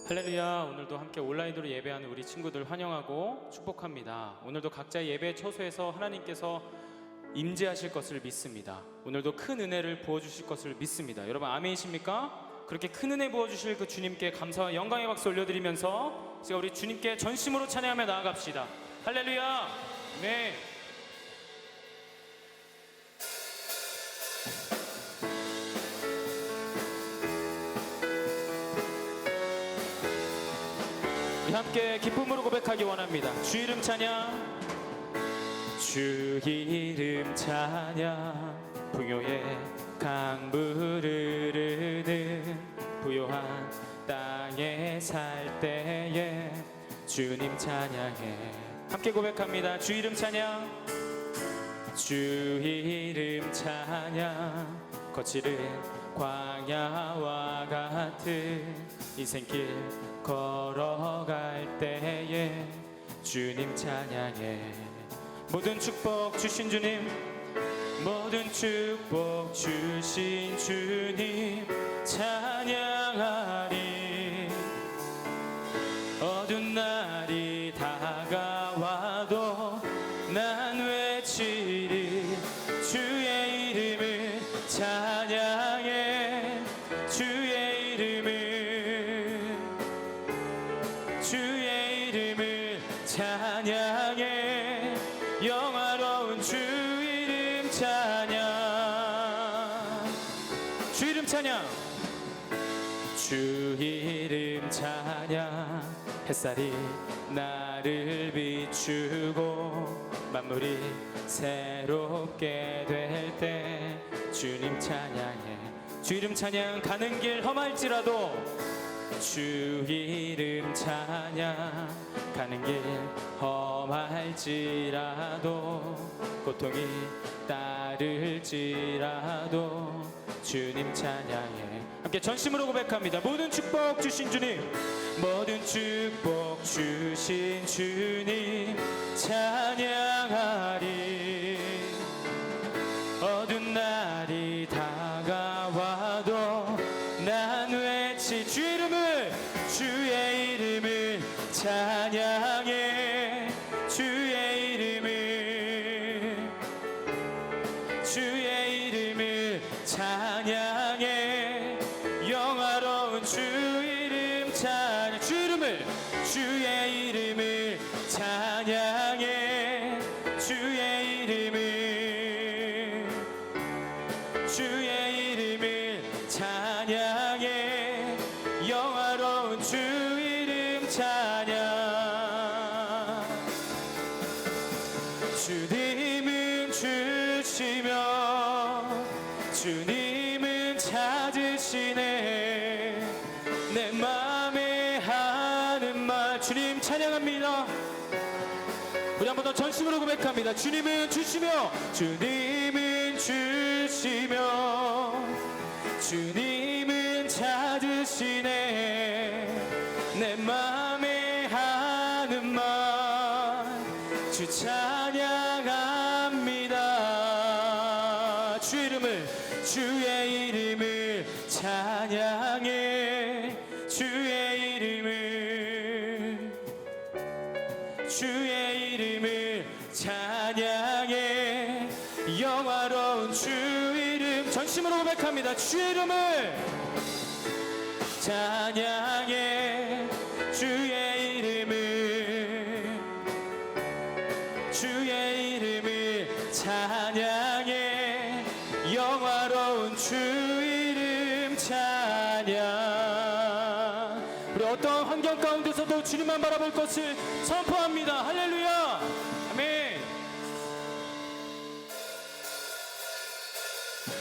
할렐루야. 오늘도 함께 온라인으로 예배하는 우리 친구들 환영하고 축복합니다. 오늘도 각자의 예배 처소에서 하나님께서 임재하실 것을 믿습니다. 오늘도 큰 은혜를 부어주실 것을 믿습니다. 여러분 아멘이십니까? 그렇게 큰 은혜 부어주실 그 주님께 감사와 영광의 박수 올려드리면서 제가 우리 주님께 전심으로 찬양하며 나아갑시다. 할렐루야. 네. 함께 기쁨으로 고백하기 원합니다. 주 이름 찬양, 주 이름 찬양, 풍요의 강물을 흐르는 부요한 땅에 살 때에 주님 찬양해. 함께 고백합니다. 주 이름 찬양, 주 이름 찬양, 거칠은 광야와 같은 인생길 걸어갈 때에 주님 찬양해. 모든 축복 주신 주님, 모든 축복 주신 주님 찬양하리. 어두운 날이 다가와도 난 외치리. 주의 이름을 찬양해. 주의 이름을, 주의 이름을 찬양해. 영화로운 주 이름 찬양, 주 이름 찬양, 주 이름 찬양. 햇살이 나를 비추고 만물이 새롭게 될 때 주님 찬양해. 주 이름 찬양. 가는 길 험할지라도 주 이름 찬양. 가는 길 험할지라도 고통이 따를지라도 주님 찬양해. 함께 전심으로 고백합니다. 모든 축복 주신 주님, 모든 축복 주신 주님 찬양하리. 어두운 날이 다가와도 난 외치. 주 이름을, 주의 이름을 찬양해. 주의 이름을, 주의 이름을 찬양해. 영화로운 주 이름 찬양. 주 이름을, 주의 이름을 찬양해. 주의 이름을, 주의 이름을 찬양해. 영화로운 주 이름 찬양. 주님은 주시며 주님은 찾으시네. 내 맘에 하는 말. 주님 찬양합니다. 우리 한 번 더 전심으로 고백합니다. 주님은 주시며 주님은 주시며 주님은 찾으시네. 내 맘에 하는 말. 주 찬양합니다. 주 이름을, 주의 이름을 찬양해. 주의 이름을, 주의 이름을 찬양해. 영화로운 주 이름. 전심으로 고백합니다. 주의 이름을 찬양해. 주의 이름을, 주의 이름을 찬양해. 영화로운 주 이름 찬양. 우리 어떤 환경 가운데서도 주님만 바라볼 것을 선포합니다. 할렐루야. 아멘.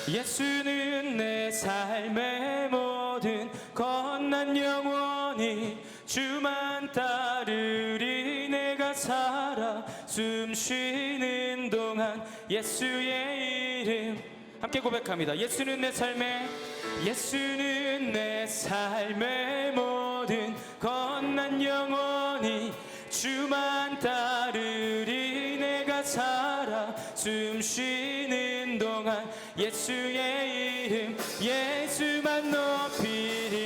예수는 내 삶의 모든 건난 영원히 주만 따르리. 내가 살아 숨 쉬는 동안 예수의 이름. 함께 고백합니다. 예수는 내 삶의, 예수는 내 삶의 모든 건난 영원히 주만 따르리. 내가 살아 숨 쉬는 동안 예수의 이름 예수만 높이리.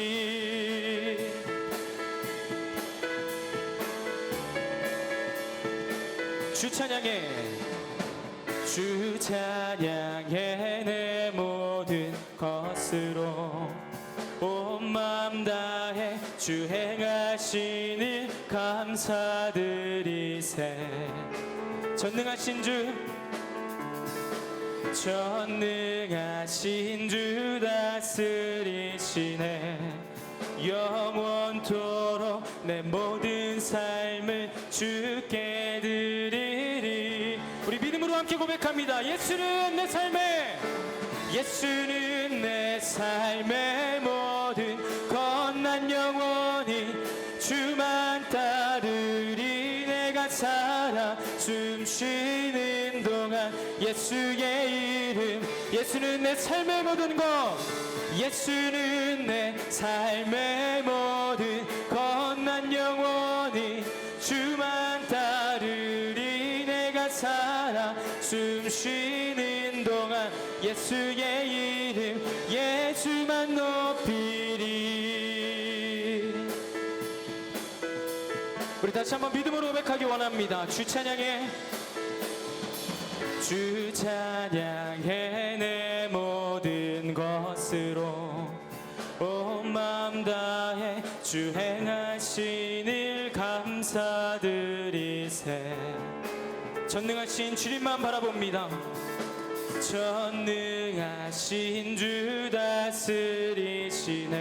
주 찬양해 주 찬양해 내 모든 것으로 온 마음 다해 주 행하신 일 감사드리세. 전능하신 주 다스리시네. 영원토록 내 모든 삶을 주께 드리리. 우리 믿음으로 함께 고백합니다. 예수는 내 삶의 모든困난 영원히 주만 따르리. 내가 살아 숨 쉬는 동안 예수의 이름 예수는 내 삶의 모든 것 예수는 내 삶의 모든困난 영원히 주만 따르리. 내가 살아 숨 쉬는 동안 예수의 이름 예수만 높이리. 우리 다시 한번 믿음으로 고백하기 원합니다. 주 찬양해 내 모든 것으로 온 마음 다해 주 행하신 일 감사드리세. 전능하신 주님만 바라봅니다. 전능하신 주 다스리시네.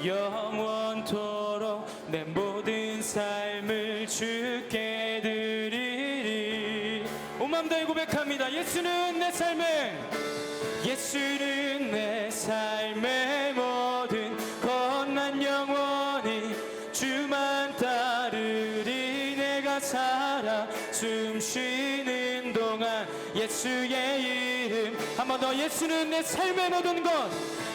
영원토록 내 모든 삶을 주께 드리리. 온 마음 다해 고백합니다. 예수는 내 삶의 모든困난 영원히 주만 따르리. 내가 살아 숨 쉬는 동안 예수의 이름 한 번 더. 예수는 내 삶의 모든 것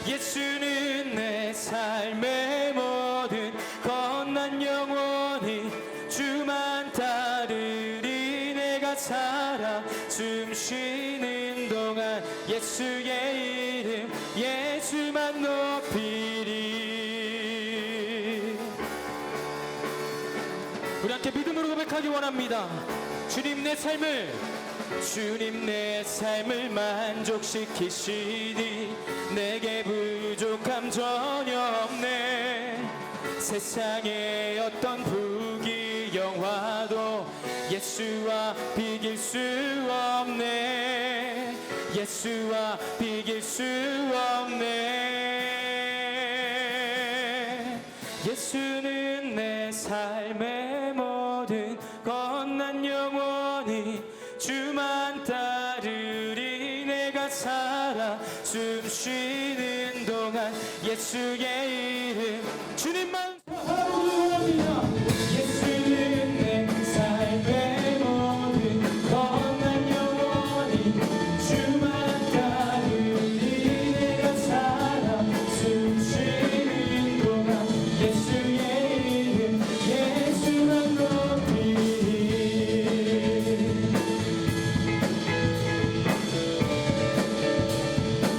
예수는 내 삶의 모든困난 영원히 주만 따르리. 내가 살아 숨 쉬는 동안 예수의 이름 예수만 높이리. 우리 함께 믿음으로 고백하기 원합니다. 주님 내 삶을 만족시키시니 내게 부족함 전혀 없네. 세상의 어떤 부귀영화도 예수와 비길 수 없네. 예수와 비길 수 없네. 예수는 내 삶의 모든困난 영원히 주만 따르리. 내가 살아 숨 쉬는 동안 예수의 이름 주님만 사랑합니다. 예수는 내 삶의 모든困난 영원히 주만 따르리. 내가 살아 숨 쉬는 동안 예수의 이름 예수만 높이리.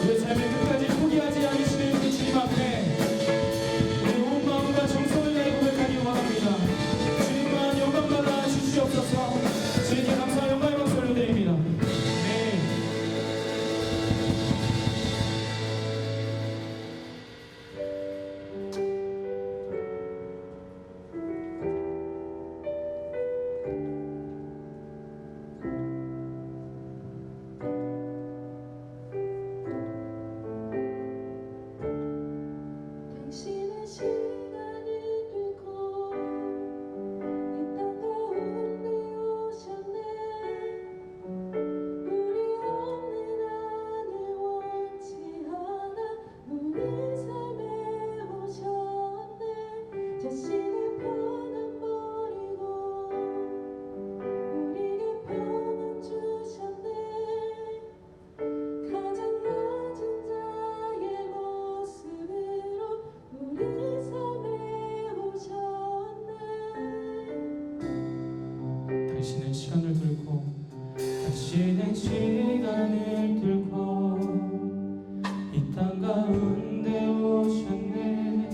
우리 삶을 끝까지 포기하지 않으시는 주님 앞에 자신의 시간을 뚫고 이 땅 가운데 오셨네.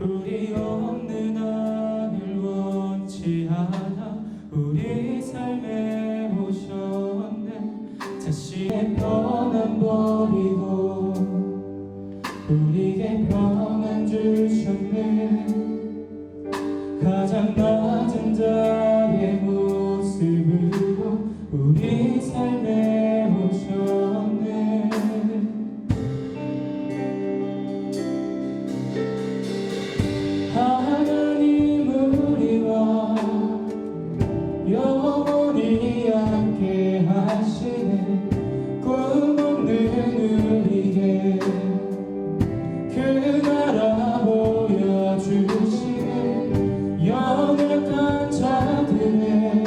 우리 없는 하늘 원치 않아 우리 삶에 오셨네. 자신의 평안 버리고 우리에게 평안 주셨네. 가장 낮은 자의 모습으로 우리 삶에 오셨네. 하나님 우리와 영원히 함께 하시네. 꿈 없는 우리에게 그 나라 보여주시네. 연약한 자들의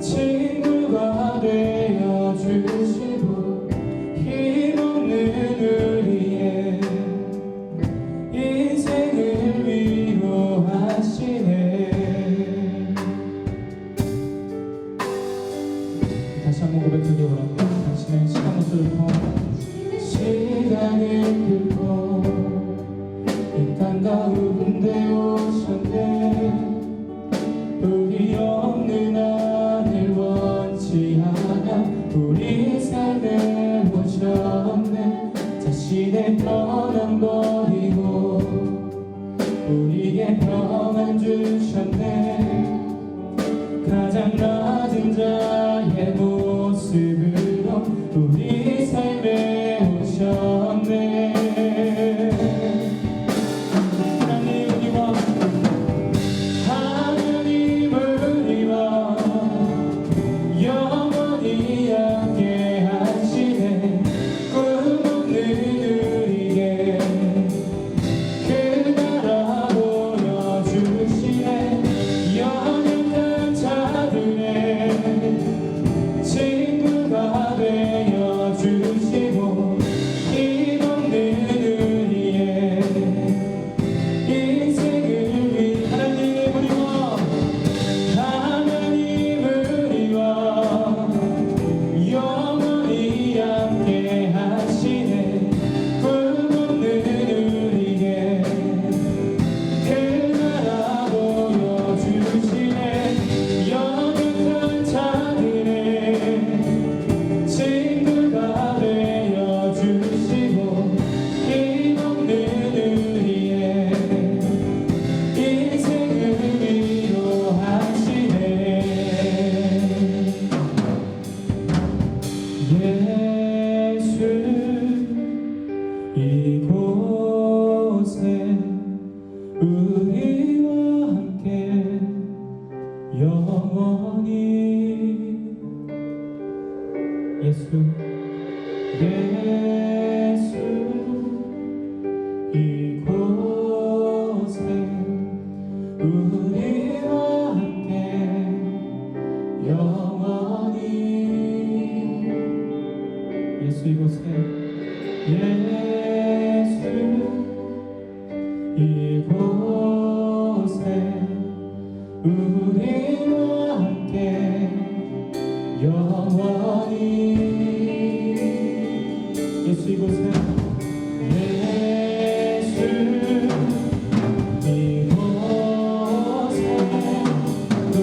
친구가 되어주시고 힘없는 우리의 인생을 위로하시네. 다시 한번 고백드리기 원합니다. 당신의 시간을 뚫고 시간을 뚫고 이 땅 가운데 오셨네. 우리 없는 하늘 원치 않아 우리 삶에 오셨네. 자신의 평안 버리고 우리에게 평안 주셨네. 가장 낮은 자의 모습으로 우리 삶에 오셨네. 하나님 우리와 영원히 함께 하시네. 꿈 없는 우리에게 그 나라 보여주시네. 연약한 자들의 친구가 되어주시고 힘없는 우리의 인생을 위해 하나님 우리와 영원히 함께 하시네. 꿈 없는 우리에게 그 나라 보여주시네. 연약한 자들의 친구가 되어주시고 힘없는 우리의 인생을 위로하시네. 예수 이곳에 우리와 함께 영원히 예수 이곳에 우리와 함께 영원히 예수 이곳에 우리와 함께 영원히 예수 이곳에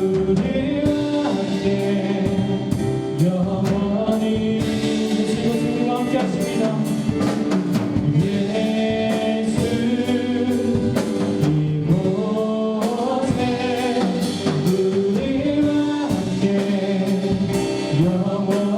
우리와 함께 영원히 예수 이곳에 우리와 함께 하십니다. 영원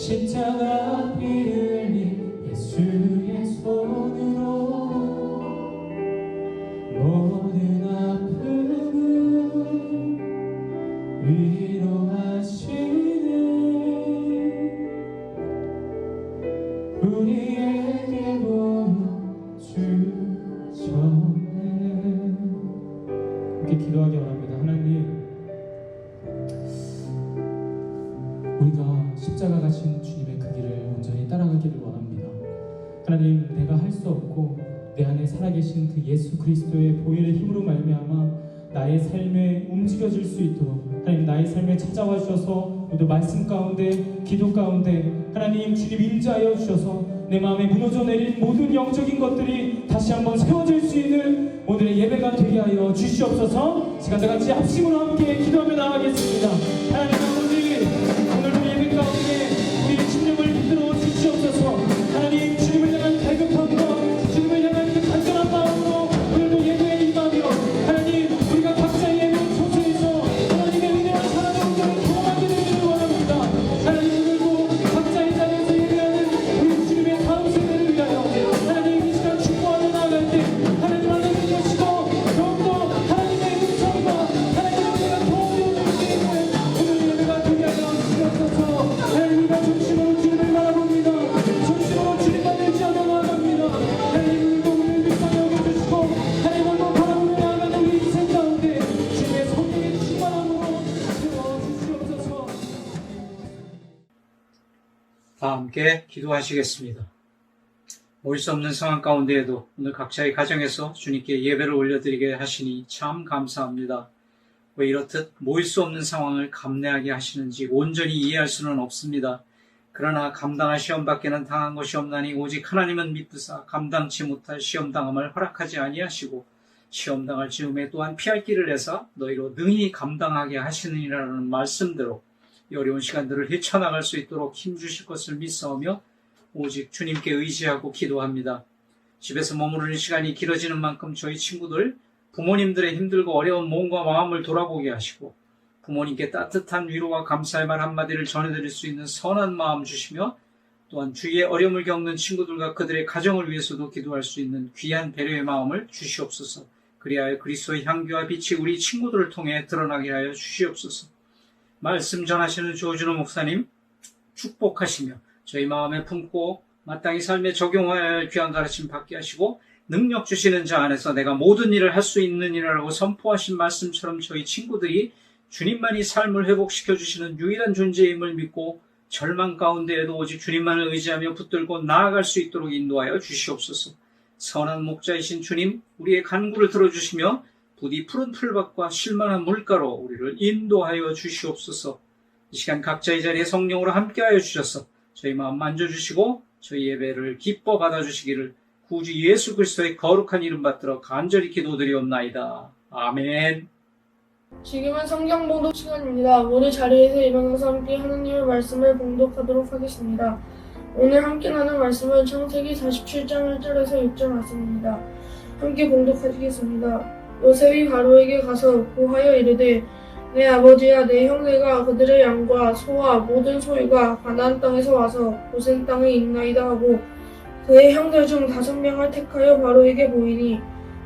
십자가 피 흘린 예수의 손으로 모든 아픔을 위로하시네. 우리에게 보여주셨네. 이렇게 기도하기 원합니다. 하나님, 우리가 십자가 가신 주님의 그 길을 온전히 따라가기를 원합니다. 하나님, 내가 할 수 없고 내 안에 살아계신 그 예수 그리스도의 보혈의 힘으로 말미암아 나의 삶에 움직여질 수 있도록 하나님, 나의 삶에 찾아와 주셔서 모두 말씀 가운데, 기도 가운데 하나님 주님 임재하여 주셔서 내 마음에 무너져 내린 모든 영적인 것들이 다시 한번 세워질 수 있는 오늘의 예배가 되게 하여 주시옵소서. 시간 다 같이 합심으로 함께 기도하며 나가겠습니다. 하나님 아버지, 오늘도 예배 가운데 우리의 심령을 흔들어 주시옵소서. 하나님, 주님을 향한 갈급함과 주님을 향한 그 간절한 마음으로 오늘도 예배에 임하며 하나님, 우리가 각자의 예배 소수에서 하나님의 은혜와 사랑의 온전히 경험하게 되기를 원합니다. 하나님, 오늘도 각자의 자리에서 예배하는 우리 주님의 다음 세대를 위하여 하나님 이 시간 축복하며 나아갈 때 하나님 안에 계시고 더욱더 하나님의 음성과 하나님의 은혜가 도움이 오는 때 오늘 예배가 되게 하여 주시옵소서. 하나님, 우리가 중심으로 주님을 바라봅니다. 중심으로 주님만 의지하며 나아갑니다. 하나님, 오늘도 우리를 불쌍히 여겨주시고 하나님 오늘도 바라보며 나아가는 우리 인생 가운데 주님의 성령의 충만함으로 채워주시옵소서. 다 함께 기도하시겠습니다. 모일 수 없는 상황 가운데에도 오늘 각자의 가정에서 주님께 예배를 올려드리게 하시니 참 감사합니다. 왜 이렇듯 모일 수 없는 상황을 감내하게 하시는지 온전히 이해할 수는 없습니다. 그러나 감당할 시험밖에는 당한 것이 없나니 오직 하나님은 미쁘사 감당치 못할 시험당함을 허락하지 아니하시고 시험당할 즈음에 또한 피할 길을 내사 너희로 능히 감당하게 하시느니라는 말씀대로 이 어려운 시간들을 헤쳐나갈 수 있도록 힘주실 것을 믿사오며 오직 주님께 의지하고 기도합니다. 집에서 머무르는 시간이 길어지는 만큼 저희 친구들, 부모님들의 힘들고 어려운 몸과 마음을 돌아보게 하시고 부모님께 따뜻한 위로와 감사의 말 한마디를 전해드릴 수 있는 선한 마음 주시며 또한 주위에 어려움을 겪는 친구들과 그들의 가정을 위해서도 기도할 수 있는 귀한 배려의 마음을 주시옵소서. 그리하여 그리스도의 향기와 빛이 우리 친구들을 통해 드러나게 하여 주시옵소서. 말씀 전하시는 조준호 목사님 축복하시며 저희 마음에 품고 마땅히 삶에 적용하여야 할 귀한 가르침 받게 하시고 능력 주시는 자 안에서 내가 모든 일을 할 수 있느니라고 선포하신 말씀처럼 저희 친구들이 주님만이 삶을 회복시켜 주시는 유일한 존재임을 믿고 절망 가운데에도 오직 주님만을 의지하며 붙들고 나아갈 수 있도록 인도하여 주시옵소서. 선한 목자이신 주님, 우리의 간구를 들어주시며 부디 푸른 풀밭과 실만한 물가로 우리를 인도하여 주시옵소서. 이 시간 각자의 자리에 성령으로 함께하여 주셔서 저희 마음 만져주시고 저희 예배를 기뻐 받아주시기를 구주 예수 그리스도의 거룩한 이름 받들어 간절히 기도드리옵나이다. 아멘. 지금은 성경 봉독 시간입니다. 모두 자리에서 일어나서 함께 하나님의 말씀을 봉독하도록 하겠습니다. 오늘 함께 나눌 말씀은 창세기 47장 1절에서 6절 말씀입니다. 함께 봉독하시겠습니다. 요셉이 바로에게 가서 고하여 이르되 내 아버지와 내 형제가 그들의 양과 소와 모든 소유가 가나안 땅에서 와서 고센 땅에 있나이다 하고 그의 형들 중 5명을 택하여 바로에게 보이니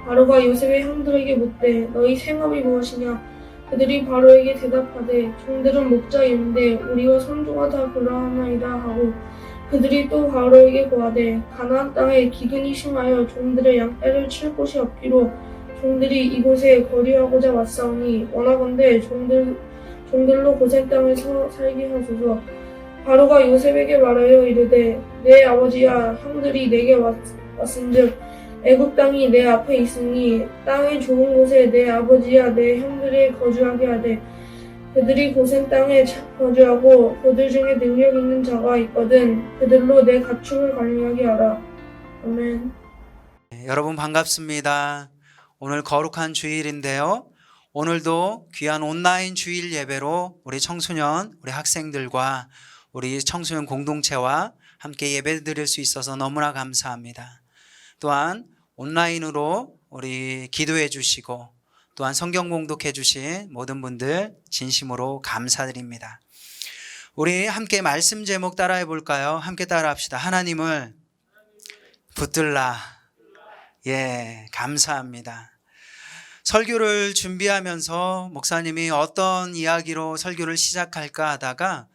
바로가 요셉의 형들에게 묻되 너희 생업이 무엇이냐? 그들이 바로에게 대답하되 종들은 목자인데 우리와 선조가 다 그러하나이다 하고 그들이 또 바로에게 고하되 가나안 땅에 기근이 심하여 종들의 양떼를 칠 곳이 없기로 종들이 이곳에 거류하고자 왔사오니 원하건대 종들로 고센 땅에서 살게 하소서. 바로가 요셉에게 말하여 이르되 내 아버지와 형들이 내게 왔은즉 애굽 땅이 내 앞에 있으니 땅의 좋은 곳에 내 아버지와 내 형들이 거주하게 하되 그들이 고센 땅에 거주하고 그들 중에 능력 있는 자가 있거든 그들로 내 가축을 관리하게 하라. 아멘. 여러분 반갑습니다. 오늘 거룩한 주일인데요. 오늘도 귀한 온라인 주일 예배로 우리 청소년, 우리 학생들과 우리 청소년 공동체와 함께 예배 드릴 수 있어서 너무나 감사합니다. 또한 온라인으로 우리 기도해 주시고 또한 성경 공독해 주신 모든 분들 진심으로 감사드립니다. 우리 함께 말씀 제목 따라해 볼까요? 함께 따라합시다. 하나님을 붙들라. 예, 감사합니다. 설교를 준비하면서 목사님이 어떤 이야기로 설교를 시작할까 하다가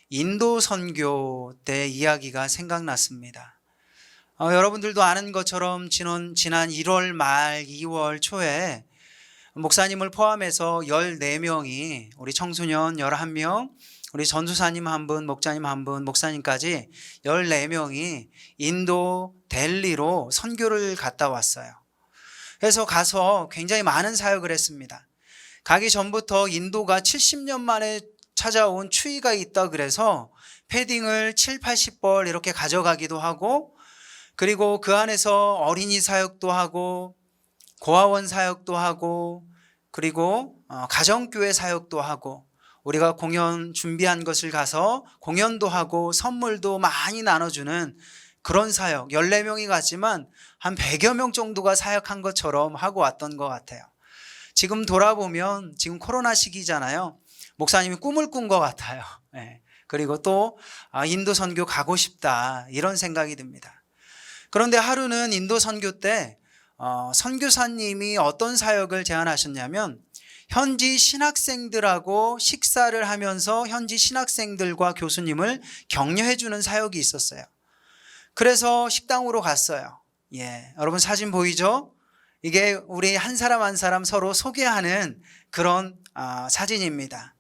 인도 선교 때 이야기가 생각났습니다. 여러분들도 아는 것처럼 지난 1월 말 2월 초에 목사님을 포함해서 14명이 우리 청소년 11명, 우리 전수사님 한 분, 목자님 한 분, 목사님까지 14명이 인도 델리로 선교를 갔다 왔어요. 그래서 가서 굉장히 많은 사역을 했습니다. 가기 전부터 인도가 70년 만에 찾아온 추위가 있다 그래서 패딩을 7, 80벌 이렇게 가져가기도 하고, 그리고 그 안에서 어린이 사역도 하고 고아원 사역도 하고 그리고 가정교회 사역도 하고, 우리가 공연 준비한 것을 가서 공연도 하고 선물도 많이 나눠주는 그런 사역, 14명이 갔지만 한 100여 명 정도가 사역한 것처럼 하고 왔던 것 같아요. 지금 돌아보면 지금 코로나 시기잖아요. 목사님이 꿈을 꾼 것 같아요. 그리고 또 인도 선교 가고 싶다 이런 생각이 듭니다. 그런데 하루는 인도 선교 때 선교사님이 어떤 사역을 제안하셨냐면, 현지 신학생들하고 식사를 하면서 현지 신학생들과 교수님을 격려해 주는 사역이 있었어요. 그래서 식당으로 갔어요. 여러분 사진 보이죠? 이게 우리 한 사람 한 사람 서로 소개하는 그런 사진입니다.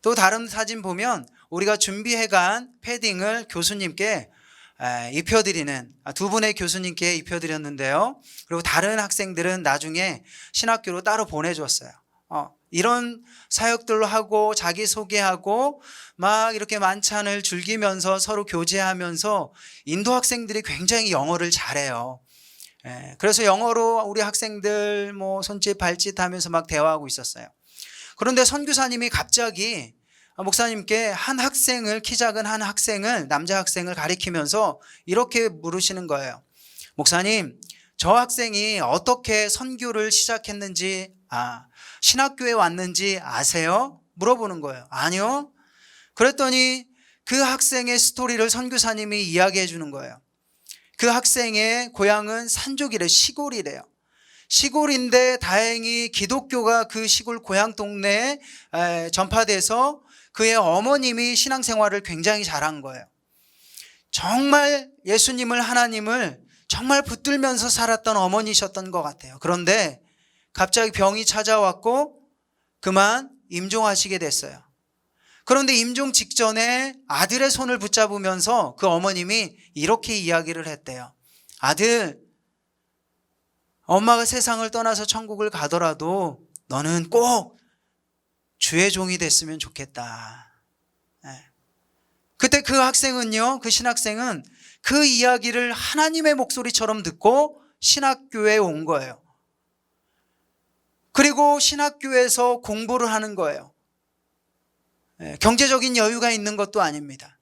또 다른 사진 보면 우리가 준비해간 패딩을 교수님께 입혀드리는, 두 분의 교수님께 입혀드렸는데요. 그리고 다른 학생들은 나중에 신학교로 따로 보내줬어요. 이런 사역들로 하고 자기소개하고 막 이렇게 만찬을 즐기면서 서로 교제하면서 인도 학생들이 굉장히 영어를 잘해요. 그래서 영어로 우리 학생들 뭐 손짓 발짓 하면서 막 대화하고 있었어요. 그런데 선교사님이 갑자기 목사님께 한 학생을, 키 작은 한 학생을, 남자 학생을 가리키면서 이렇게 물으시는 거예요. 목사님, 저 학생이 어떻게 선교를 시작했는지, 신학교에 왔는지 아세요? 물어보는 거예요. 아니요. 그랬더니 그 학생의 스토리를 선교사님이 이야기해 주는 거예요. 그 학생의 고향은 산족이래요. 시골이래요. 시골인데 다행히 기독교가 그 시골 고향 동네에 전파돼서 그의 어머님이 신앙생활을 굉장히 잘한 거예요. 정말 예수님을, 하나님을 정말 붙들면서 살았던 어머니셨던 것 같아요. 그런데 갑자기 병이 찾아왔고 그만 임종하시게 됐어요. 그런데 임종 직전에 아들의 손을 붙잡으면서 그 어머님이 이렇게 이야기를 했대요. 아들, 엄마가 세상을 떠나서 천국을 가더라도 너는 꼭 주의 종이 됐으면 좋겠다. 그때 그 학생은요, 그 신학생은 그 이야기를 하나님의 목소리처럼 듣고 신학교에 온 거예요. 그리고 신학교에서 공부를 하는 거예요. 경제적인 여유가 있는 것도 아닙니다.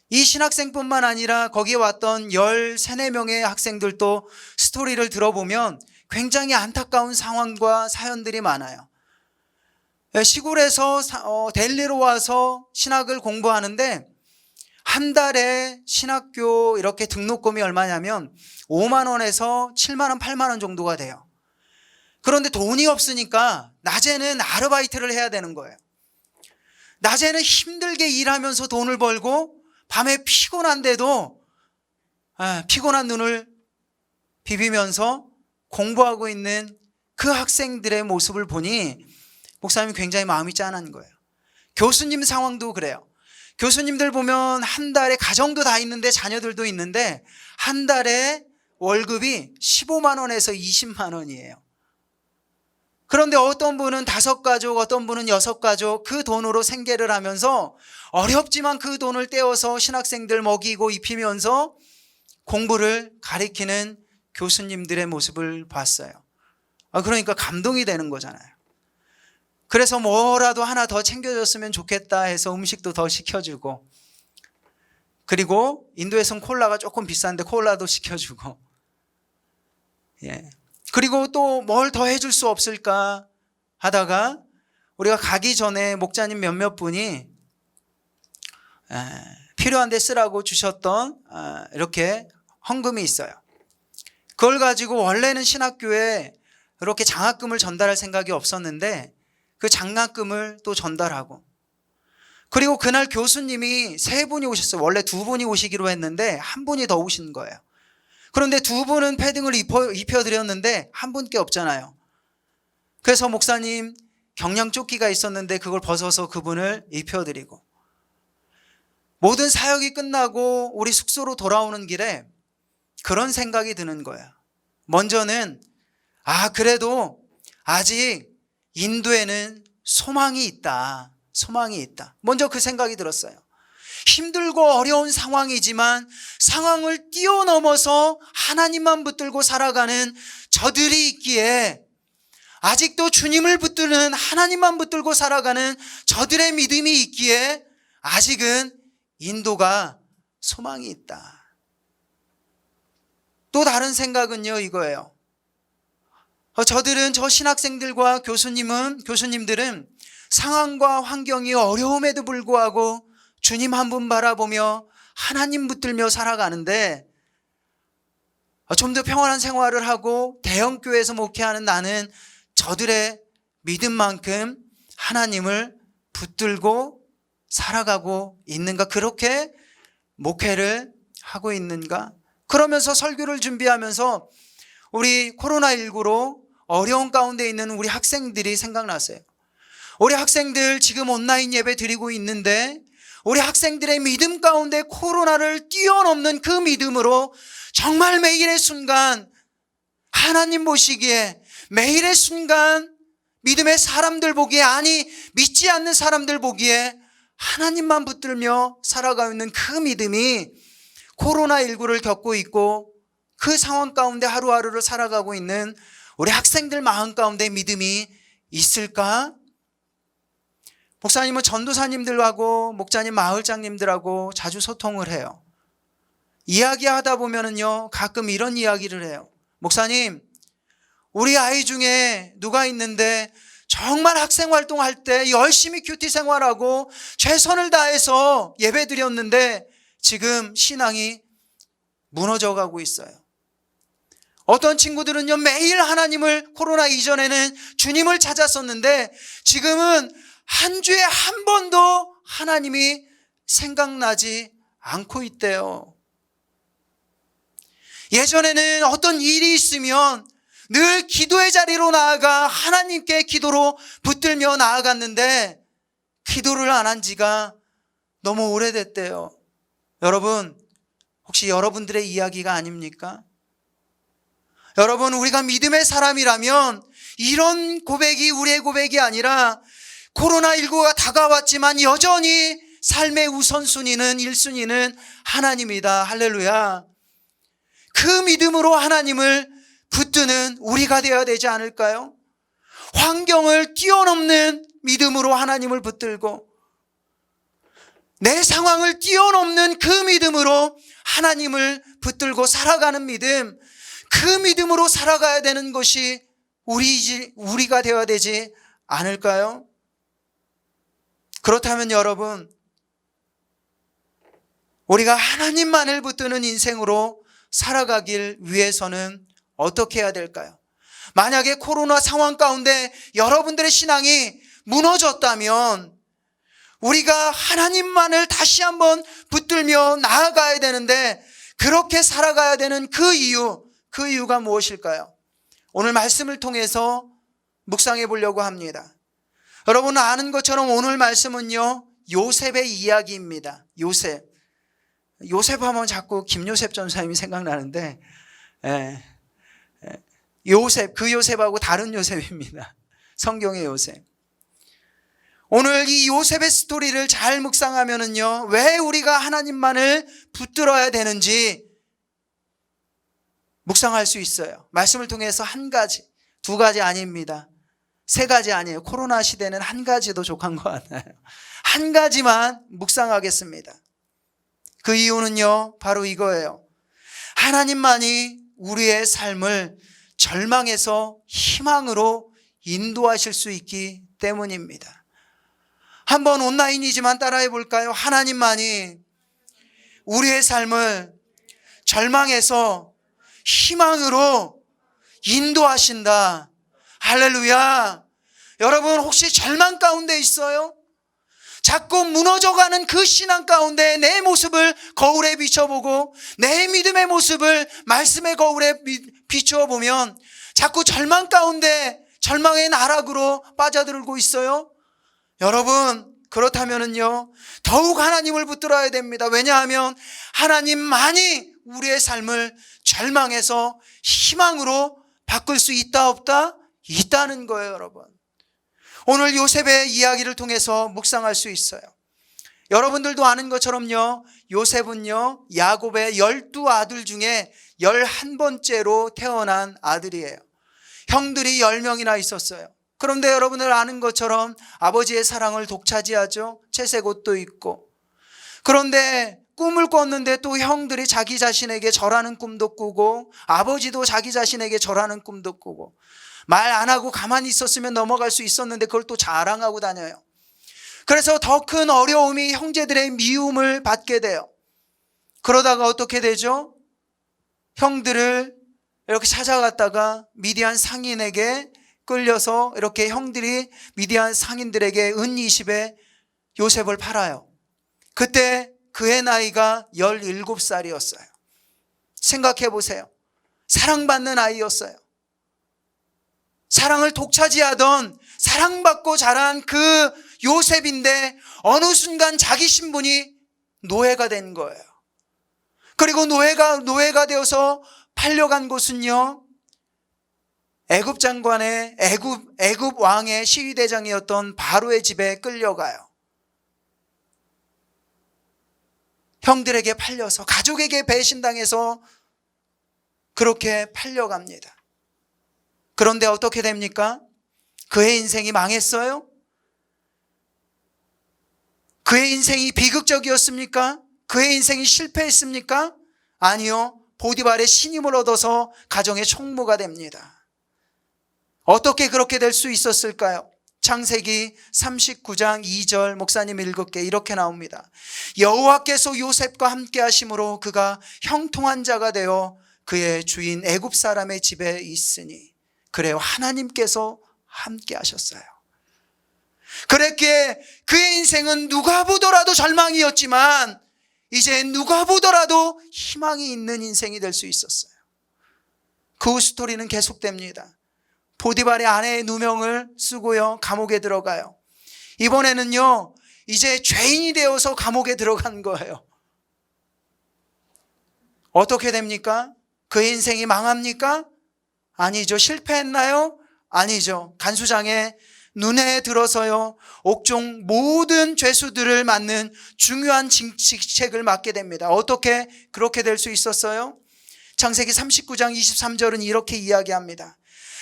이 신학생뿐만 아니라 거기에 왔던 13, 14명의 학생들도 스토리를 들어보면 굉장히 안타까운 상황과 사연들이 많아요. 시골에서 델리로 와서 신학을 공부하는데 한 달에 신학교 이렇게 등록금이 얼마냐면 5만 원에서 7만 원, 8만 원 정도가 돼요. 그런데 돈이 없으니까 낮에는 아르바이트를 해야 되는 거예요. 낮에는 힘들게 일하면서 돈을 벌고 밤에 피곤한데도 피곤한 눈을 비비면서 공부하고 있는 그 학생들의 모습을 보니 목사님이 굉장히 마음이 짠한 거예요. 교수님 상황도 그래요. 교수님들 보면 한 달에 가정도 다 있는데 자녀들도 있는데 한 달에 월급이 15만 원에서 20만 원이에요. 그런데 어떤 분은 5가족, 어떤 분은 6가족 그 돈으로 생계를 하면서 어렵지만 그 돈을 떼어서 신학생들 먹이고 입히면서 공부를 가리키는 교수님들의 모습을 봤어요. 그러니까 감동이 되는 거잖아요. 그래서 뭐라도 하나 더 챙겨줬으면 좋겠다 해서 음식도 더 시켜주고, 그리고 인도에선 콜라가 조금 비싼데 콜라도 시켜주고, 그리고 또 뭘 더 해줄 수 없을까 하다가 우리가 가기 전에 목자님 몇몇 분이 필요한 데 쓰라고 주셨던 이렇게 헌금이 있어요. 그걸 가지고 원래는 신학교에 이렇게 장학금을 전달할 생각이 없었는데 그 장학금을 또 전달하고, 그리고 그날 교수님이 3분이 오셨어요. 원래 2분이 오시기로 했는데 1분이 더 오신 거예요. 그런데 2분은 패딩을 입혀드렸는데 1분께 없잖아요. 그래서 목사님 경량조끼가 있었는데 그걸 벗어서 그분을 입혀드리고, 모든 사역이 끝나고 우리 숙소로 돌아오는 길에 그런 생각이 드는 거예요. 먼저는 그래도 아직 인도에는 소망이 있다. 소망이 있다. 먼저 그 생각이 들었어요. 힘들고 어려운 상황이지만 상황을 뛰어넘어서 하나님만 붙들고 살아가는 저들이 있기에, 아직도 주님을 붙드는, 하나님만 붙들고 살아가는 저들의 믿음이 있기에 아직은 인도가 소망이 있다. 또 다른 생각은요, 이거예요. 저들은, 저 신학생들과 교수님들은 상황과 환경이 어려움에도 불구하고 주님 한 분 바라보며 하나님 붙들며 살아가는데, 좀 더 평안한 생활을 하고 대형교회에서 목회하는 나는 저들의 믿음만큼 하나님을 붙들고 살아가고 있는가? 그렇게 목회를 하고 있는가? 그러면서 설교를 준비하면서 우리 코로나19로 어려운 가운데 있는 우리 학생들이 생각났어요. 우리 학생들 지금 온라인 예배 드리고 있는데 우리 학생들의 믿음 가운데 코로나를 뛰어넘는 그 믿음으로 정말 매일의 순간 하나님 보시기에, 매일의 순간 믿음의 사람들 보기에, 아니 믿지 않는 사람들 보기에 하나님만 붙들며 살아가고 있는 그 믿음이 코로나19를 겪고 있고 그 상황 가운데 하루하루를 살아가고 있는 우리 학생들 마음 가운데 믿음이 있을까? 목사님은 전도사님들하고 목자님, 마을장님들하고 자주 소통을 해요. 이야기하다 보면은요, 가끔 이런 이야기를 해요. 목사님, 우리 아이 중에 누가 있는데 정말 학생 활동할 때 열심히 큐티 생활하고 최선을 다해서 예배 드렸는데 지금 신앙이 무너져 가고 있어요. 어떤 친구들은요, 매일 하나님을, 코로나 이전에는 주님을 찾았었는데 지금은 한 주에 한 번도 하나님이 생각나지 않고 있대요. 예전에는 어떤 일이 있으면 늘 기도의 자리로 나아가 하나님께 기도로 붙들며 나아갔는데 기도를 안 한 지가 너무 오래됐대요. 여러분, 혹시 여러분들의 이야기가 아닙니까? 여러분, 우리가 믿음의 사람이라면 이런 고백이 우리의 고백이 아니라, 코로나19가 다가왔지만 여전히 삶의 우선순위는, 1순위는 하나님이다. 할렐루야. 그 믿음으로 하나님을 붙드는 우리가 되어야 되지 않을까요? 환경을 뛰어넘는 믿음으로 하나님을 붙들고, 내 상황을 뛰어넘는 그 믿음으로 하나님을 붙들고 살아가는 믿음, 그 믿음으로 살아가야 되는 것이 우리가 되어야 되지 않을까요? 그렇다면 여러분, 우리가 하나님만을 붙드는 인생으로 살아가길 위해서는 어떻게 해야 될까요? 만약에 코로나 상황 가운데 여러분들의 신앙이 무너졌다면 우리가 하나님만을 다시 한번 붙들며 나아가야 되는데, 그렇게 살아가야 되는 그 이유가 무엇일까요? 오늘 말씀을 통해서 묵상해 보려고 합니다. 여러분 아는 것처럼 오늘 말씀은요, 요셉의 이야기입니다. 요셉 하면 자꾸 김요셉 전사님이 생각나는데, 요셉, 그 요셉하고 다른 요셉입니다. 성경의 요셉. 오늘 이 요셉의 스토리를 잘 묵상하면은요, 왜 우리가 하나님만을 붙들어야 되는지 묵상할 수 있어요. 말씀을 통해서 한 가지, 2가지 아닙니다. 3가지 아니에요. 코로나 시대는 한 가지도 족한 것 같아요. 한 가지만 묵상하겠습니다. 그 이유는요, 바로 이거예요. 하나님만이 우리의 삶을 절망에서 희망으로 인도하실 수 있기 때문입니다. 한번 온라인이지만 따라해 볼까요? 하나님만이 우리의 삶을 절망에서 희망으로 인도하신다. 할렐루야. 여러분 혹시 절망 가운데 있어요? 자꾸 무너져가는 그 신앙 가운데 내 모습을 거울에 비춰보고 내 믿음의 모습을 말씀의 거울에 비추어보면 자꾸 절망 가운데 절망의 나락으로 빠져들고 있어요. 여러분 그렇다면은요 더욱 하나님을 붙들어야 됩니다. 왜냐하면 하나님만이 우리의 삶을 절망에서 희망으로 바꿀 수 있다 없다? 있다는 거예요. 여러분 오늘 요셉의 이야기를 통해서 묵상할 수 있어요. 여러분들도 아는 것처럼요 요셉은요 야곱의 12아들 중에 11번째로 태어난 아들이에요. 형들이 10명이나 있었어요. 그런데 여러분들 아는 것처럼 아버지의 사랑을 독차지하죠. 채색 옷도 입고. 그런데 꿈을 꿨는데 또 형들이 자기 자신에게 절하는 꿈도 꾸고 아버지도 자기 자신에게 절하는 꿈도 꾸고 말 안 하고 가만히 있었으면 넘어갈 수 있었는데 그걸 또 자랑하고 다녀요. 그래서 더 큰 어려움이 형제들의 미움을 받게 돼요. 그러다가 어떻게 되죠? 형들을 이렇게 찾아갔다가 미디안 상인에게 끌려서 이렇게 형들이 미디안 상인들에게 은 20에 요셉을 팔아요. 그때 그의 나이가 17살이었어요. 생각해 보세요. 사랑받는 아이였어요. 사랑을 독차지하던 사랑받고 자란 그 요셉인데 어느 순간 자기 신분이 노예가 된 거예요. 그리고 노예가 되어서 팔려간 곳은요 애굽 장관의 애굽 왕의 시위대장이었던 바로의 집에 끌려가요. 형들에게 팔려서 가족에게 배신당해서 그렇게 팔려갑니다. 그런데 어떻게 됩니까? 그의 인생이 망했어요? 그의 인생이 비극적이었습니까? 그의 인생이 실패했습니까? 아니요. 보디발의 신임을 얻어서 가정의 총무가 됩니다. 어떻게 그렇게 될 수 있었을까요? 창세기 39장 2절 목사님 읽을게 이렇게 나옵니다. 여호와께서 요셉과 함께 하심으로 그가 형통한 자가 되어 그의 주인 애굽 사람의 집에 있으니 그래요. 하나님께서 함께 하셨어요. 그랬기에 그의 인생은 누가 보더라도 절망이었지만 이제 누가 보더라도 희망이 있는 인생이 될 수 있었어요. 그 스토리는 계속됩니다. 보디발의 아내의 누명을 쓰고요 감옥에 들어가요. 이번에는요 이제 죄인이 되어서 감옥에 들어간 거예요. 어떻게 됩니까? 그의 인생이 망합니까? 아니죠. 실패했나요? 아니죠. 간수장의 눈에 들어서요 옥종 모든 죄수들을 맡는 중요한 직책을 맡게 됩니다. 어떻게 그렇게 될 수 있었어요? 창세기 39장 23절은 이렇게 이야기합니다.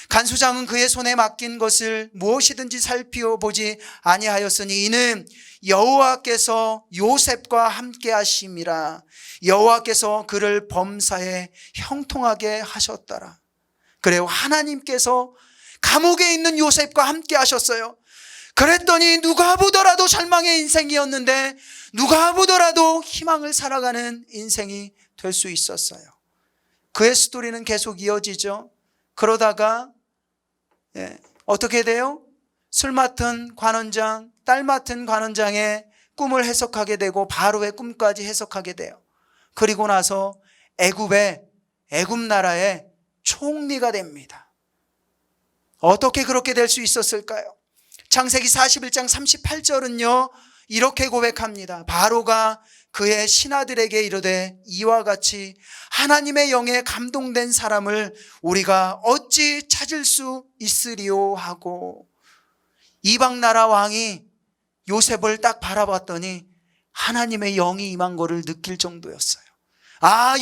간수장은 그의 손에 맡긴 것을 무엇이든지 살펴보지 아니하였으니 이는 여호와께서 요셉과 함께 하심이라. 여호와께서 그를 범사에 형통하게 하셨더라. 그래요. 하나님께서 감옥에 있는 요셉과 함께 하셨어요. 그랬더니 누가 보더라도 절망의 인생이었는데 누가 보더라도 희망을 살아가는 인생이 될 수 있었어요. 그의 스토리는 계속 이어지죠. 그러다가 어떻게 돼요? 술 맡은 관원장, 딸 맡은 관원장의 꿈을 해석하게 되고 바로의 꿈까지 해석하게 돼요. 그리고 나서 애굽 나라의 총리가 됩니다. 어떻게 그렇게 될 수 있었을까요? 창세기 41장 38절은요 이렇게 고백합니다. 바로가 그의 신하들에게 이르되 이와 같이 하나님의 영에 감동된 사람을 우리가 어찌 찾을 수 있으리요 하고. 이방 나라 왕이 요셉을 딱 바라봤더니 하나님의 영이 임한 거를 느낄 정도였어요. 아,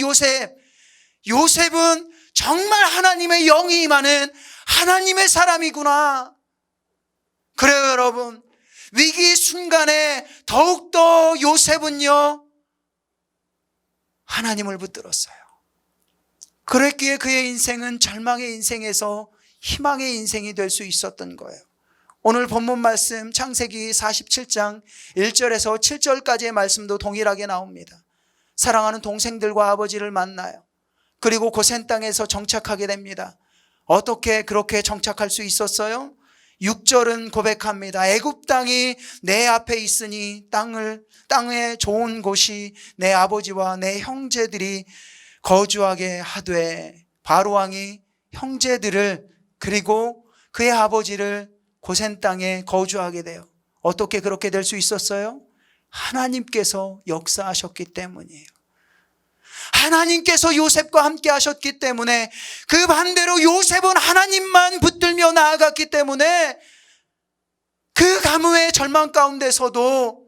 요셉은 정말 하나님의 영이 임하는 하나님의 사람이구나. 그래요, 여러분. 위기 순간에 더욱더 요셉은요 하나님을 붙들었어요. 그랬기에 그의 인생은 절망의 인생에서 희망의 인생이 될 수 있었던 거예요. 오늘 본문 말씀 창세기 47장 1절에서 7절까지의 말씀도 동일하게 나옵니다. 사랑하는 동생들과 아버지를 만나요. 그리고 고센 땅에서 정착하게 됩니다. 어떻게 그렇게 정착할 수 있었어요? 6절은 고백합니다. 애굽 땅이 내 앞에 있으니 땅에 좋은 곳이 내 아버지와 내 형제들이 거주하게 하되, 바로 왕이 형제들을 그리고 그의 아버지를 고센 땅에 거주하게 돼요. 어떻게 그렇게 될 수 있었어요? 하나님께서 역사하셨기 때문이에요. 하나님께서 요셉과 함께 하셨기 때문에, 그 반대로 요셉은 하나님만 붙들며 나아갔기 때문에 그 가뭄의 절망 가운데서도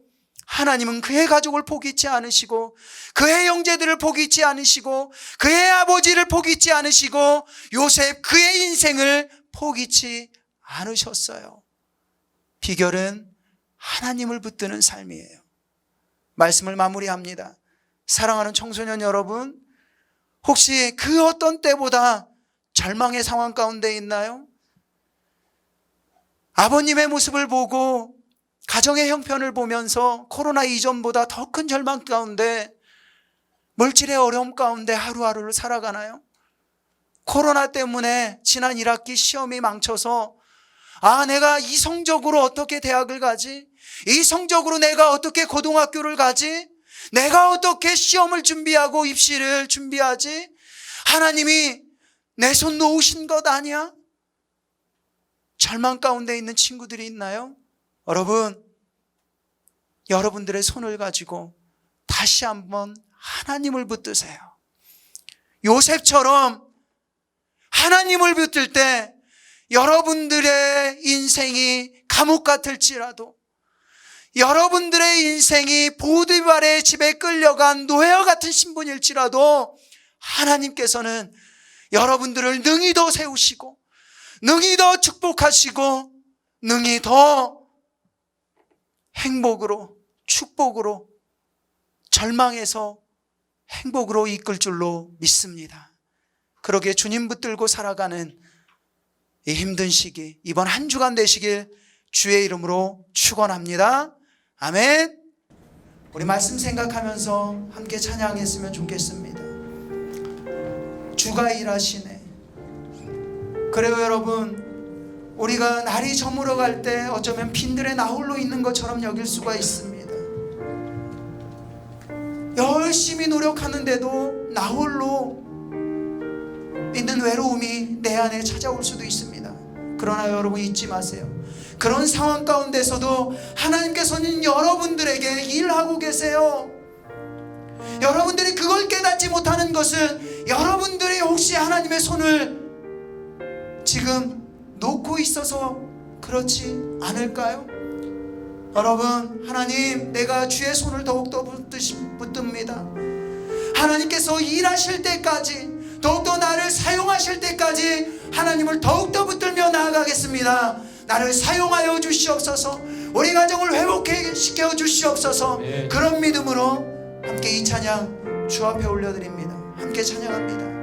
하나님은 그의 가족을 포기치 않으시고, 그의 형제들을 포기치 않으시고, 그의 아버지를 포기치 않으시고, 요셉 그의 인생을 포기치 않으셨어요. 비결은 하나님을 붙드는 삶이에요. 말씀을 마무리합니다. 사랑하는 청소년 여러분, 혹시 그 어떤 때보다 절망의 상황 가운데 있나요? 아버님의 모습을 보고 가정의 형편을 보면서 코로나 이전보다 더 큰 절망 가운데, 물질의 어려움 가운데 하루하루를 살아가나요? 코로나 때문에 지난 1학기 시험이 망쳐서 내가 이 성적으로 어떻게 대학을 가지? 이 성적으로 내가 어떻게 고등학교를 가지? 내가 어떻게 시험을 준비하고 입시를 준비하지? 하나님이 내 손 놓으신 것 아니야? 절망 가운데 있는 친구들이 있나요? 여러분들의 손을 가지고 다시 한번 하나님을 붙드세요. 요셉처럼 하나님을 붙들 때 여러분들의 인생이 감옥 같을지라도, 여러분들의 인생이 보디발의 집에 끌려간 노예와 같은 신분일지라도, 하나님께서는 여러분들을 능히 더 세우시고, 능히 더 축복하시고, 능히 더 행복으로, 축복으로, 절망에서 행복으로 이끌 줄로 믿습니다. 그러기에 주님 붙들고 살아가는 이 힘든 시기, 이번 한 주간 되시길 주의 이름으로 축원합니다. 아멘. 우리 말씀 생각하면서 함께 찬양했으면 좋겠습니다. 주가 일하시네. 그래요 여러분, 우리가 날이 저물어 갈 때 어쩌면 빈들에 나홀로 있는 것처럼 여길 수가 있습니다. 열심히 노력하는데도 나홀로 있는 외로움이 내 안에 찾아올 수도 있습니다. 그러나 여러분 잊지 마세요. 그런 상황 가운데서도 하나님께서는 여러분들에게 일하고 계세요. 여러분들이 그걸 깨닫지 못하는 것은 여러분들이 혹시 하나님의 손을 지금 놓고 있어서 그렇지 않을까요? 여러분, 하나님, 내가 주의 손을 더욱더 붙듭니다. 하나님께서 일하실 때까지, 더욱더 나를 사용하실 때까지 하나님을 더욱더 붙들며 나아가겠습니다. 나를 사용하여 주시옵소서. 우리 가정을 회복시켜 주시옵소서. 그런 믿음으로 함께 이 찬양 주 앞에 올려드립니다. 함께 찬양합니다.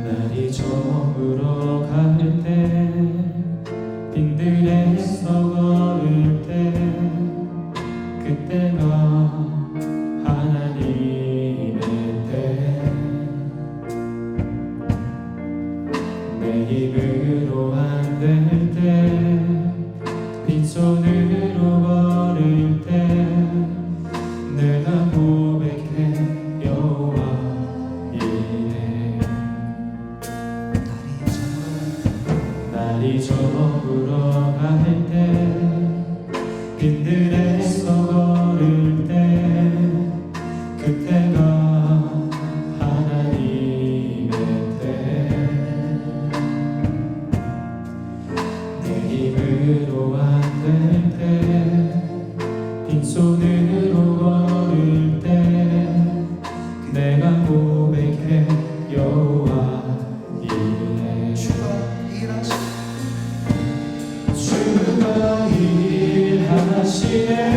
날이 저물어 갈 때, 빈들에서 걸을 때, 그때가 하나님의 때. 내 힘으로 안 될 때, 빈손으로 걸을 때, 내가 고백해 여호와 이래. 날이 저물어 갈 때, 빈들에서 걸을 때, 그때가 하나님의 때. 내 힘으로 안 될 때, 빈손으로 걸을 때, 내가 고백해 여호와 이래. 주가 일하시네.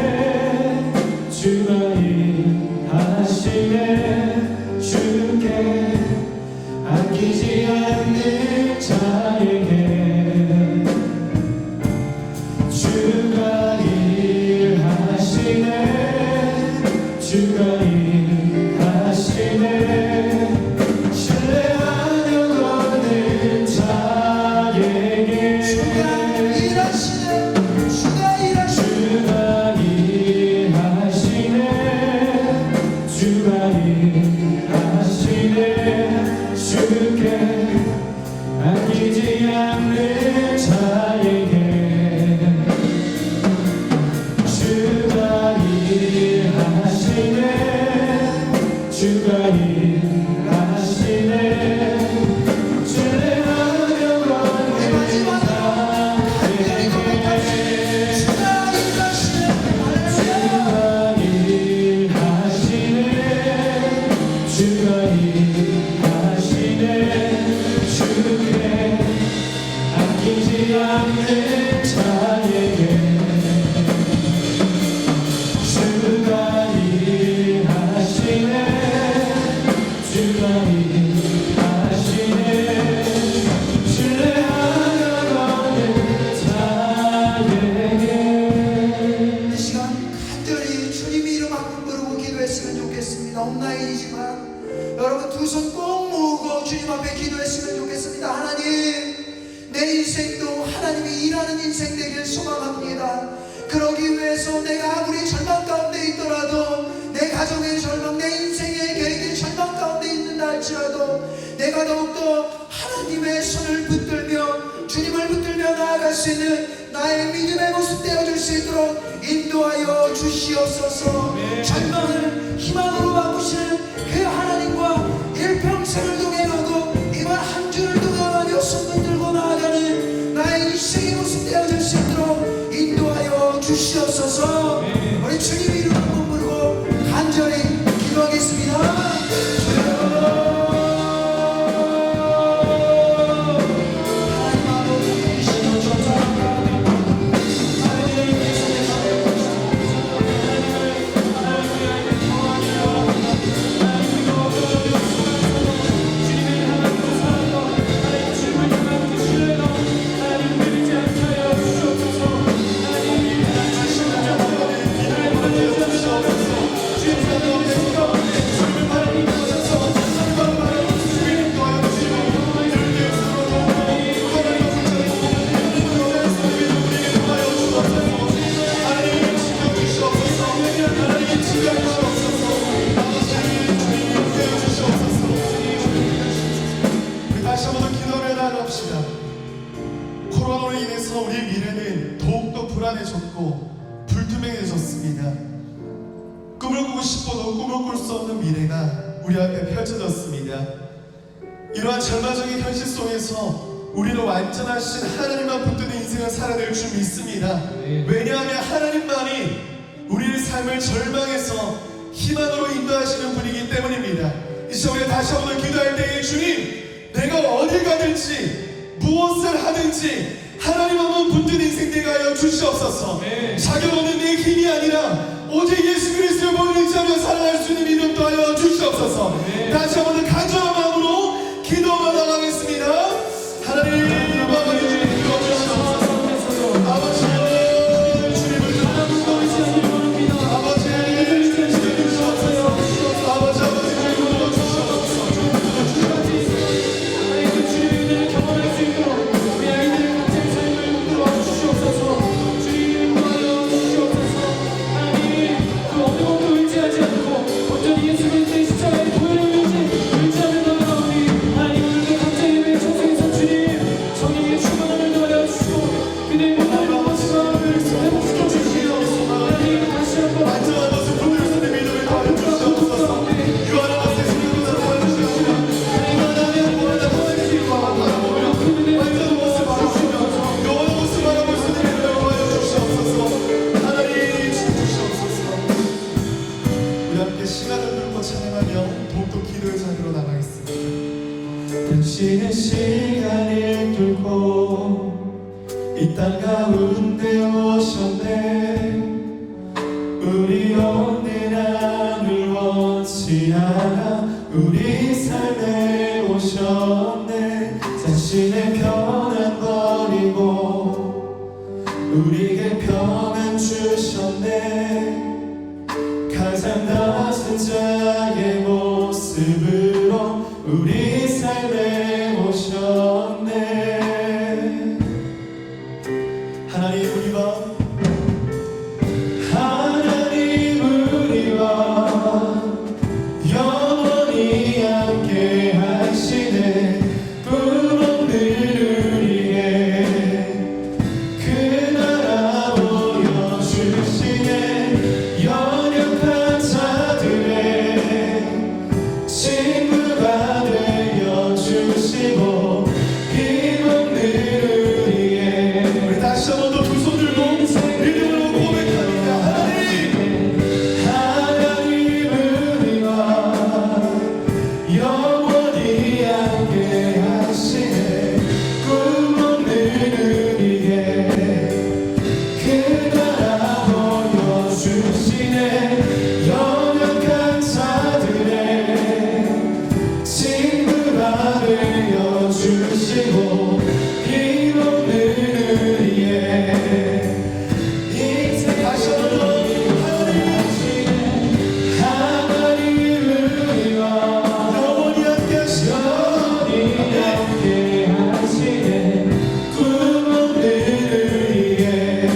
그러기 위해서 내가 아무리 절망 가운데 있더라도, 내 가정의 절망, 내 인생의 계획의 절망 가운데 있는다 할지라도 내가 더욱더 하나님의 손을 붙들며 주님을 붙들며 나아갈 수 있는 나의 믿음의 모습 되어줄 수 있도록 인도하여 주시옵소서. 절망을 희망으로 바꾸시는 그 하나님과 일평생을 동행하고 이번 한 주를 동행하며 손 들고 나아가는 나의 일생의 모습 되어줄 수 있도록 인도하여 주시옵소서. 우리 주님 이름을 부르고 간절히 기도하겠습니다. 다시 한번 더 기도를 나갑시다. 코로나로 인해서 우리 미래는 더욱더 불안해졌고 불투명해졌습니다. 꿈을 꾸고 싶어도 꿈을 꿀 수 없는 미래가 우리 앞에 펼쳐졌습니다. 이러한 절망적인 현실 속에서 우리를 완전하신 하나님만 붙드는 인생을 살아낼 줄 믿습니다. 왜냐하면 하나님만이 우리의 삶을 절망에서 희망으로 인도하시는 분이기 때문입니다. 이 시간에 다시 한번 기도할 때에 주님, 내가 어딜 가든지 무엇을 하든지 하나님 한번 붙든 인생 되게 하여 주시옵소서. 자격 없는 내 힘이 아니라 오직 예수 그리스도의 몸을 의지하며 살아갈 수 있는 믿음 더하여 주시옵소서. 다시 한번 간절한 마음으로 기도만 나가겠습니다. 하나님 아버지 기도 주시옵소서. 아버지 주님을 기도합니다. 아버지 주시옵소서. 아버지 주님을 주시옵소서. 주님을 경험할 수 있도록 우리 아이들의 각자의 삶을 붙들어 주시옵소서. 주님 도와여 주시옵소서. 하나님 그 어느 것도 의지하지 않고 온전히 예수 그리스도의 십자가의 보혈을 의지하며 나아가오니 하나님 오늘도 각자의 예배 초소에서 주님 정의의 충만함을 더하여 주시고 그들의 모든 것을 회복시켜 주시오. 하나님 다시 한번 완전한 것을 붙들 수 있는 믿음을 더하여 주시옵소서. 유한한 것에 생각보다 더하여 주시옵소서. 하나님 원하는 것을 바라보며 완전한 것을 바라보며 영원한 것을 바라볼 수 있는 믿음을 더하여 주시옵소서. 하나님 주시옵소서. 우리 함께 시간을 들고 찬양하며 더욱더 기도의 자리로 나가겠습니다. 당신의 시간을 뚫고 이 땅 가운데 오셨네. 우리 오늘 하늘 원치 않아 우리 삶에 오셨네. 자신의 편안 버리고 우리에게 평안 주셨네. 가장 낮은 자의 모습으로 우리 삶에 오셨네. 하나님 우리와 영원히 함께 하시네. 꿈 없는 우리의 그 나라 보여주시네. 연약한 자들의 친구가 되어주시고 힘없는 우리의 우리 다시 한 번 더 두 손 들고 믿음으로 고백합니다. 하나님 우리와 영원히 함께 하시네. 꿈 없는 우리의 그 나라 보여주시네. 연약한 자들의 친구가 되어주시고 힘없는 우리의 인생 다시 한번 하나님 우리와 영원히 함께 하시네. 꿈 없는 우리의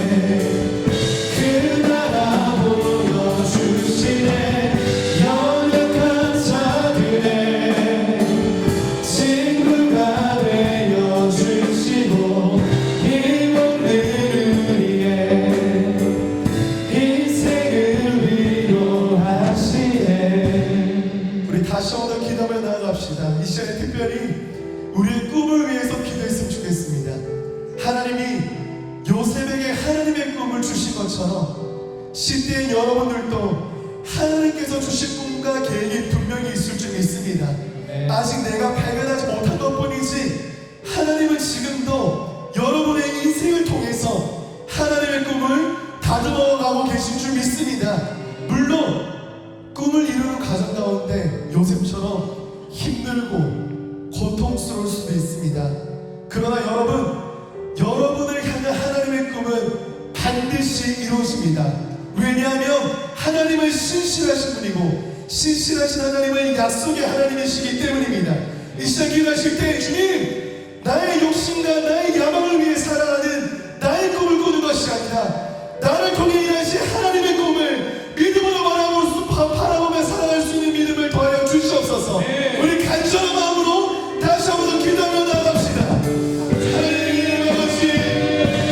것처럼 10대인 여러분들도 하나님께서 주신 꿈과 계획이 분명히 있을 줄 믿습니다. 아직 내가 발견하지 못한 것뿐이지 하나님은 지금도 여러분의 인생을 통해서 하나님의 꿈을 다듬어가고 계신 줄 믿습니다. 물론 꿈을 이루는 과정 가운데 요셉처럼 힘들고 고통스러울 수도 있습니다. 그러나 여러분을 향한 하나님의 꿈은 반드시 이루어집니다. 왜냐하면 하나님은 신실하신 분이고 신실하신 하나님은 약속의 하나님이시기 때문입니다. 이 시간 기도하실 때 주님, 나의 욕심과 나의 야망을 위해 살아가는 나의 꿈을 꾸는 것이 아니라 나를 통해 일하신 하나님의 꿈을 믿음으로 바라보며 살아갈 수 있는 믿음을 더하여 주시옵소서. 우리 간절한 마음으로 다시 한번 더 기도하며 나아갑시다. 하나님 아버지,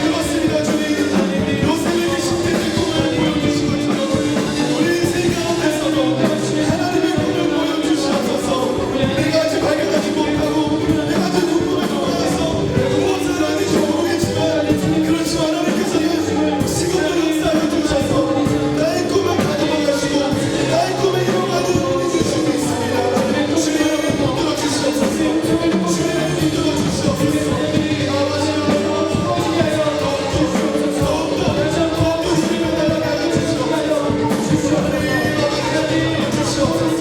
그렇습니다. 주님, 요셉에게 10대의 꿈을 보여주신 것처럼 우리 인생 가운데서도 하나님의 꿈을 보여주시옵소서. 내가 아직 발견하지 못하고 내가 아직 꿈을 통해서 무엇을 하는지 모르겠지만 그렇지만 하나님께서는 지금은 역사해 주셔서 나의 꿈을 가져가시고 나의 꿈을 이뤄가는 우리 주님이 있습니다. 주님 붙들어 주시옵소서. 주님 붙들어 주시옵소서. 더욱더 주님을 나가게 하여 주시옵소서. 하나님 주시옵소서.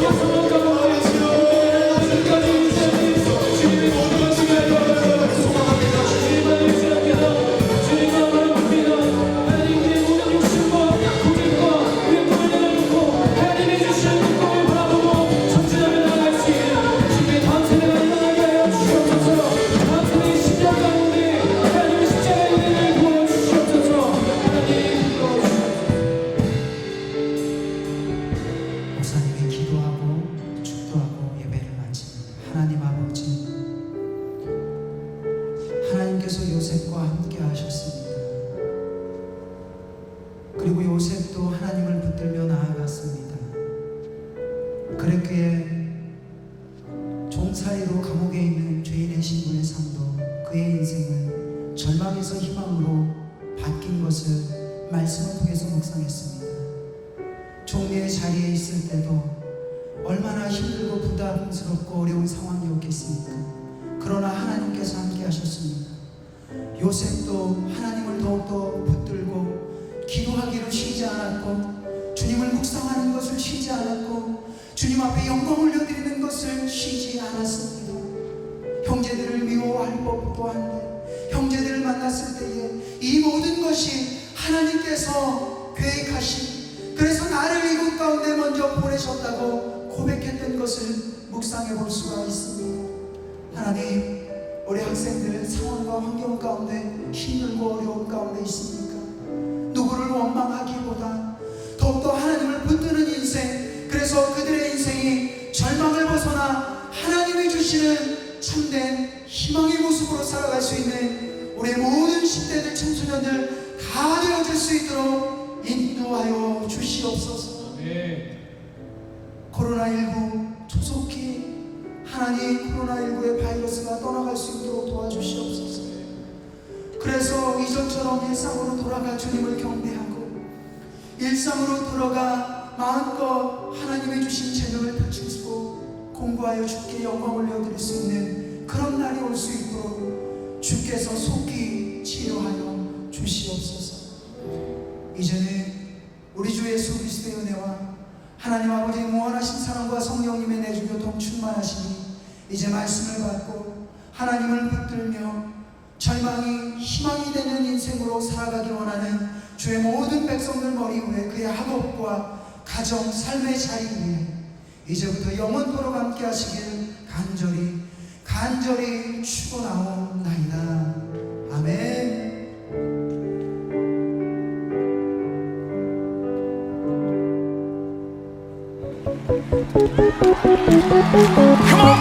목사님이 기도하고 축도하고 예배를 마칩니다. 하나님 아버지, 하나님께서 요셉과 함께 하셨습니다. 그리고 요셉도 하나님을 붙들며 나아갔습니다. 그랬기에 종살이로 감옥에 있는 죄인의 신분의 삶도 그의 인생을 절망에서 희망으로 바뀐 것을 말씀을 통해서 묵상했습니다. 종리의 자리에 있을 때도 얼마나 힘들고 부담스럽고 어려운 상황이었겠습니까? 그러나 하나님께서 함께 하셨습니다. 요셉도 하나님을 더욱더 붙들고 기도하기를 쉬지 않았고 주님을 묵상하는 것을 쉬지 않았고 주님 앞에 영광 올려드리는 것을 쉬지 않았습니다. 형제들을 미워할 법도 한데 형제들을 만났을 때에 이 모든 것이 하나님께서 계획하신, 그래서 나를 이곳 가운데 먼저 보내셨다고 고백했던 것을 묵상해 볼 수가 있습니다. 하나님, 우리 학생들은 상황과 환경 가운데 힘들고 어려운 가운데 있습니까? 누구를 원망하기보다 더욱더 하나님을 붙드는 인생, 그래서 그들의 인생이 절망을 벗어나 하나님이 주시는 참된 희망의 모습으로 살아갈 수 있는 우리 모든 10대들 청소년들 다 되어질 수 있도록 인도하여 주시옵소서. 코로나19 조속히 하나님 코로나19의 바이러스가 떠나갈 수 있도록 도와주시옵소서. 그래서 이전처럼 일상으로 돌아가 주님을 경배하고 일상으로 돌아가 마음껏 하나님이 주신 재능을 다치고 공부하여 주께 영광 올려드릴 수 있는 그런 날이 올 수 있도록 주께서 속히 치료하여 주시옵소서. 이제는 우리 주 예수 그리스도의 은혜와 하나님 아버지의 무한하신 사랑과 성령님의 내주 교통 충만하시니 이제 말씀을 받고 하나님을 붙들며 절망이 희망이 되는 인생으로 살아가기 원하는 주의 모든 백성들 머리 위에 그의 학업과 가정, 삶의 자리 위에 이제부터 영원토록 함께 하시길 간절히 축원하옵나이다. 아멘. Come on!